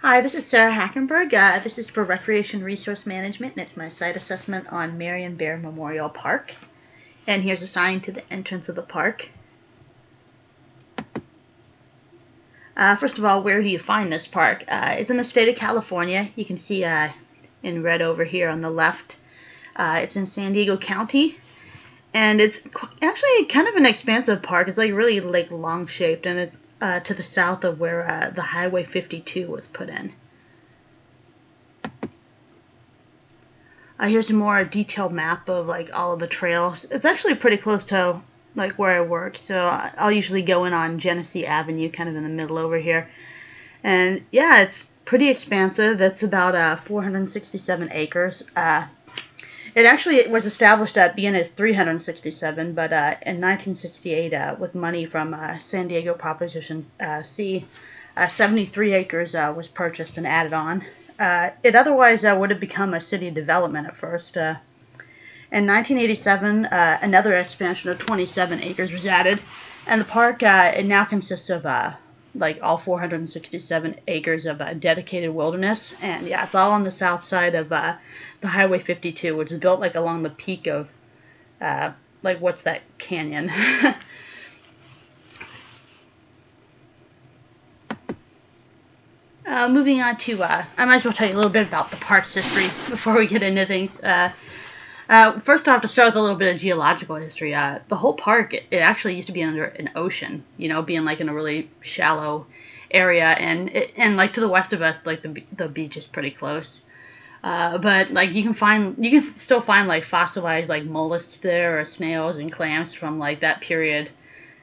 Hi, this is Sarah Hackenberg. This is for Recreation Resource Management, and it's my site assessment on Marian Bear Memorial Park. And here's a sign to the entrance of the park. First of all, where do you find this park? It's in the state of California. You can see in red over here on the left. It's in San Diego County, and it's actually kind of an expansive park. It's like really like long shaped, and it's to the south of where the Highway 52 was put in. Here's a more detailed map of like all of the trails. It's actually pretty close to like where I work, so I'll usually go in on Genesee Avenue, kind of in the middle over here. And yeah, it's pretty expansive. It's about 467 acres. It actually was established at being as 367, but in 1968, with money from San Diego Proposition C, 73 acres was purchased and added on. It otherwise would have become a city development at first. In 1987, another expansion of 27 acres was added, and the park it now consists of like all 467 acres of dedicated wilderness, and yeah, it's all on the south side of the Highway 52, which is built like along the peak of like what's that canyon? Moving on to, I might as well tell you a little bit about the park's history before we get into things. First off, to start with a little bit of geological history, the whole park, it actually used to be under an ocean, you know, being like in a really shallow area, and like to the west of us, like the beach is pretty close. But like you can still find like fossilized like mollusks there, or snails and clams from like that period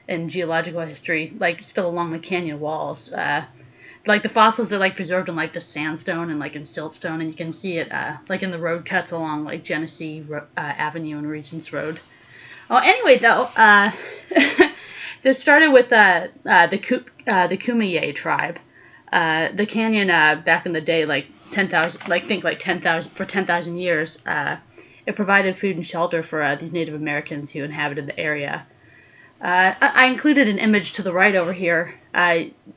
in geological history, like still along the canyon walls. Like the fossils, they're like preserved in like the sandstone and like in siltstone, and you can see it like in the road cuts along like Genesee Avenue and Regents Road. Oh, anyway though, this started with the Kumeyaay tribe. The canyon back in the day, like 10,000, like think like 10,000 for 10,000 years, it provided food and shelter for these Native Americans who inhabited the area. I included an image to the right over here.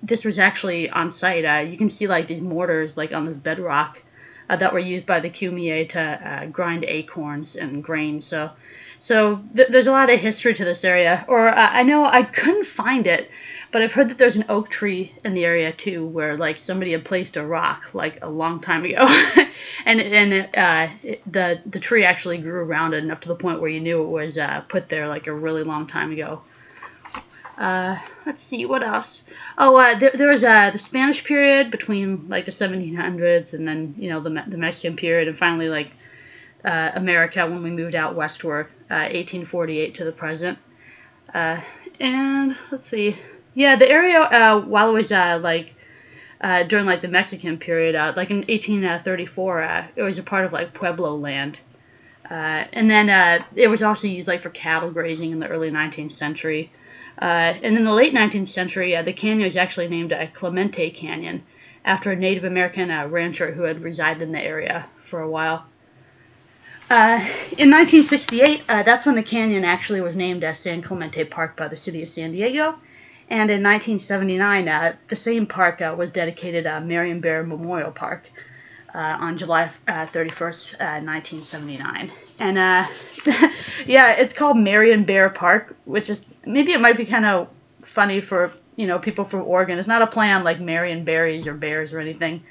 This was actually on site. You can see like these mortars like on this bedrock that were used by the Kumeyaay to grind acorns and grain. So there's a lot of history to this area. Or I know I couldn't find it, but I've heard that there's an oak tree in the area too, where like somebody had placed a rock like a long time ago, and the tree actually grew around it enough to the point where you knew it was put there like a really long time ago. Let's see, what else? Oh, there was the Spanish period between like the 1700s, and then, you know, the Mexican period, and finally like America when we moved out westward, 1848 to the present. And let's see, yeah, the area while it was during like the Mexican period, like in 1834, it was a part of like Pueblo land. And then it was also used like for cattle grazing in the early 19th century. And in the late 19th century, the canyon was actually named Clemente Canyon, after a Native American rancher who had resided in the area for a while. In 1968, that's when the canyon actually was named San Clemente Park by the city of San Diego. And in 1979, the same park was dedicated Marian Bear Memorial Park on July 31st, 1979. And yeah, it's called Marian Bear Park, which is, maybe it might be kind of funny for, you know, people from Oregon. It's not a play on like Marian berries or bears or anything.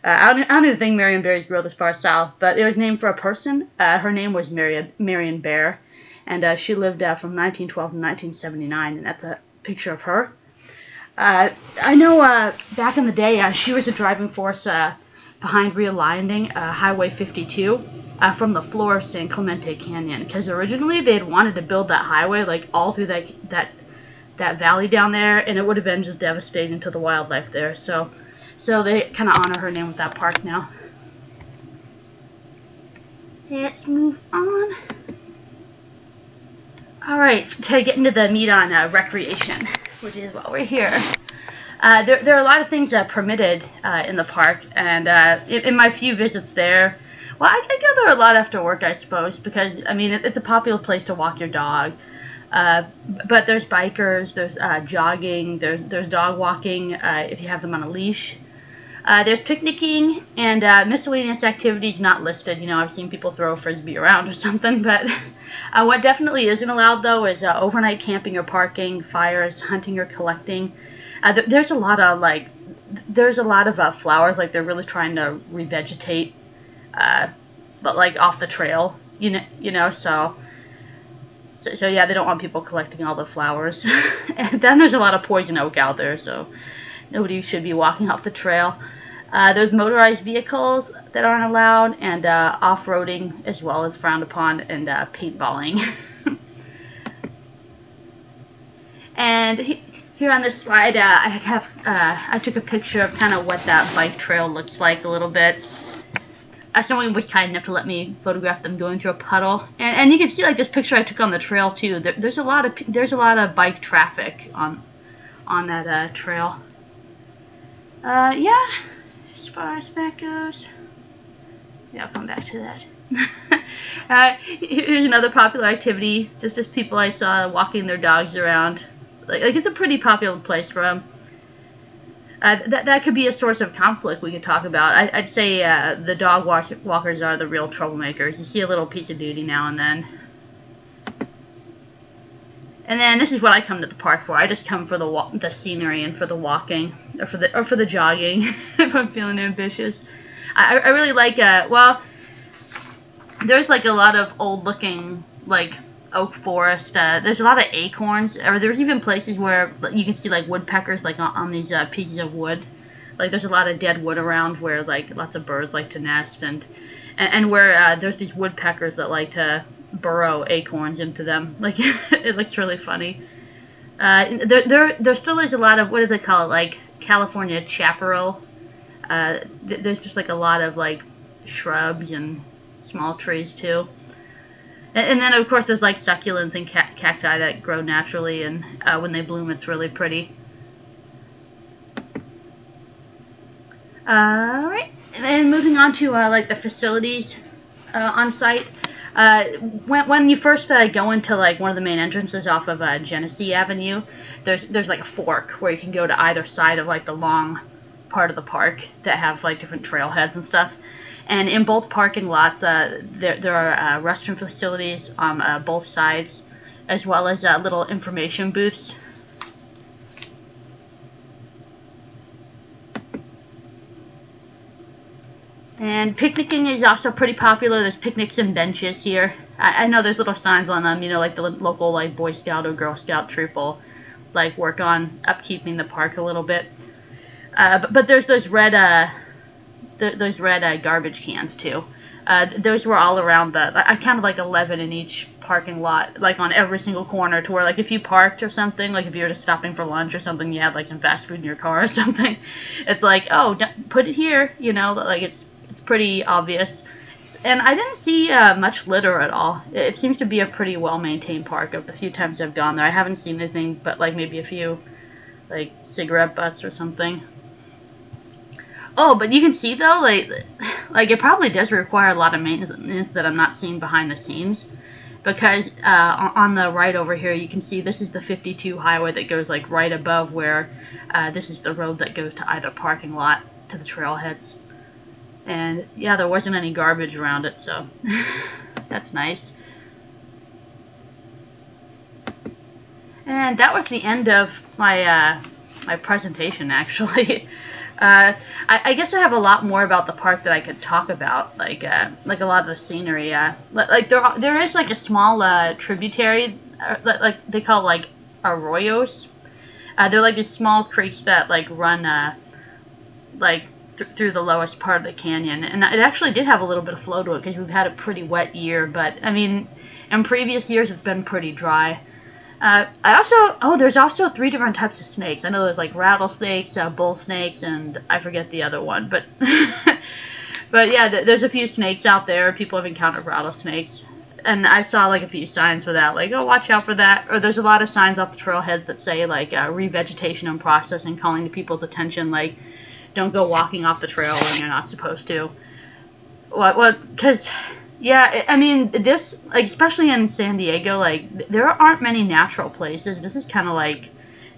I don't even think Marian berries grow this far south, but it was named for a person. Her name was Marian Bear, and she lived from 1912 to 1979, and that's a picture of her. I know back in the day, she was a driving force behind realigning Highway 52 from the floor of San Clemente Canyon, because originally they had wanted to build that highway like all through that valley down there, and it would have been just devastating to the wildlife there. So they kind of honor her name with that park now. Let's move on. All right, to get into the meat on recreation, which is why we're here. There are a lot of things permitted in the park, and in my few visits there, well, I gather a lot after work, I suppose, because, I mean, it's a popular place to walk your dog. But there's bikers, there's jogging, there's dog walking if you have them on a leash. There's picnicking and miscellaneous activities not listed. You know, I've seen people throw a frisbee around or something, but what definitely isn't allowed, though, is overnight camping or parking, fires, hunting or collecting. There's a lot of, flowers, like they're really trying to revegetate, but, like, off the trail, so yeah, they don't want people collecting all the flowers. And then there's a lot of poison oak out there, so nobody should be walking off the trail. There's motorized vehicles that aren't allowed, and off-roading as well is frowned upon, and paintballing. And here on this slide, I took a picture of kind of what that bike trail looks like a little bit. Someone was kind enough to let me photograph them going through a puddle, and you can see, like, this picture I took on the trail too. There's a lot of bike traffic on that trail. Yeah, as far as that goes, yeah, I'll come back to that. Here's another popular activity, just as people I saw walking their dogs around. Like it's a pretty popular place for them. That could be a source of conflict we could talk about. I'd say the dog walkers are the real troublemakers. You see a little piece of duty now and then. And then this is what I come to the park for. I just come for the scenery and for the walking, or for the jogging, if I'm feeling ambitious. I really like there's like a lot of old looking like oak forest. There's a lot of acorns, or there's even places where you can see like woodpeckers like on these pieces of wood. Like there's a lot of dead wood around where like lots of birds like to nest, and where there's these woodpeckers that like to burrow acorns into them. Like it looks really funny. There still is a lot of, what do they call it, like California chaparral. There's just like a lot of like shrubs and small trees too. And then, of course, there's, like, succulents and cacti that grow naturally, and when they bloom, it's really pretty. Alright, and moving on to, like, the facilities on site. When you first go into, like, one of the main entrances off of Genesee Avenue, there's, like, a fork where you can go to either side of, like, the long part of the park that have, like, different trailheads and stuff. And in both parking lots, there are restroom facilities on both sides, as well as little information booths. And picnicking is also pretty popular. There's picnics and benches here. I know there's little signs on them, like the local like Boy Scout or Girl Scout troop will like work on upkeeping the park a little bit. But there's those red garbage cans too. Those were all around I counted like 11 in each parking lot, like on every single corner, to where like if you parked or something, like if you were just stopping for lunch or something, you had like some fast food in your car or something, it's like, oh, put it here, like it's pretty obvious. And I didn't see much litter at all. It seems to be a pretty well maintained park. Of the few times I've gone there, I haven't seen anything but like maybe a few like cigarette butts or something. Oh, but you can see though, like it probably does require a lot of maintenance that I'm not seeing behind the scenes, because on the right over here you can see this is the 52 highway that goes like right above where this is the road that goes to either parking lot to the trailheads, and yeah, there wasn't any garbage around it, so that's nice. And that was the end of my my presentation, actually. I guess I have a lot more about the park that I could talk about, like a lot of the scenery. Like there is like a small tributary, like they call like arroyos. They're like these small creeks that like run like through the lowest part of the canyon, and it actually did have a little bit of flow to it because we've had a pretty wet year. But I mean, in previous years it's been pretty dry. There's also 3 different types of snakes. I know there's like rattlesnakes, bull snakes, and I forget the other one, but but yeah, there's a few snakes out there. People have encountered rattlesnakes, and I saw like a few signs for that, like, oh, watch out for that. Or there's a lot of signs off the trailheads that say like revegetation in process, and calling to people's attention, like, don't go walking off the trail when you're not supposed to. Because yeah, I mean, this, like, especially in San Diego, like, there aren't many natural places. This is kind of like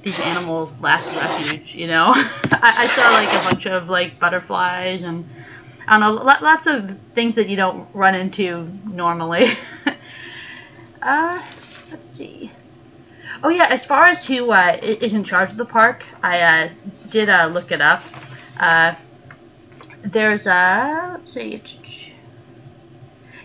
these animals' last refuge, you know. I saw like a bunch of like butterflies and I don't know, lots of things that you don't run into normally. Let's see. Oh yeah, as far as who is in charge of the park, I did look it up. There's let's see.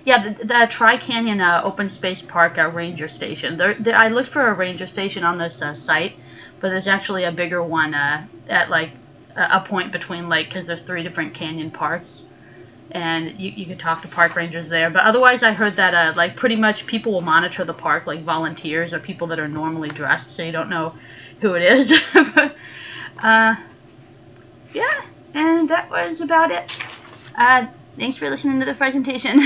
Yeah, the Tri-Canyon Open Space Park Ranger Station. I looked for a ranger station on this site, but there's actually a bigger one at like a point between like, because there's 3 different canyon parts, and you could talk to park rangers there. But otherwise, I heard that like pretty much people will monitor the park, like volunteers or people that are normally dressed, so you don't know who it is. But, yeah, and that was about it. Thanks for listening to the presentation.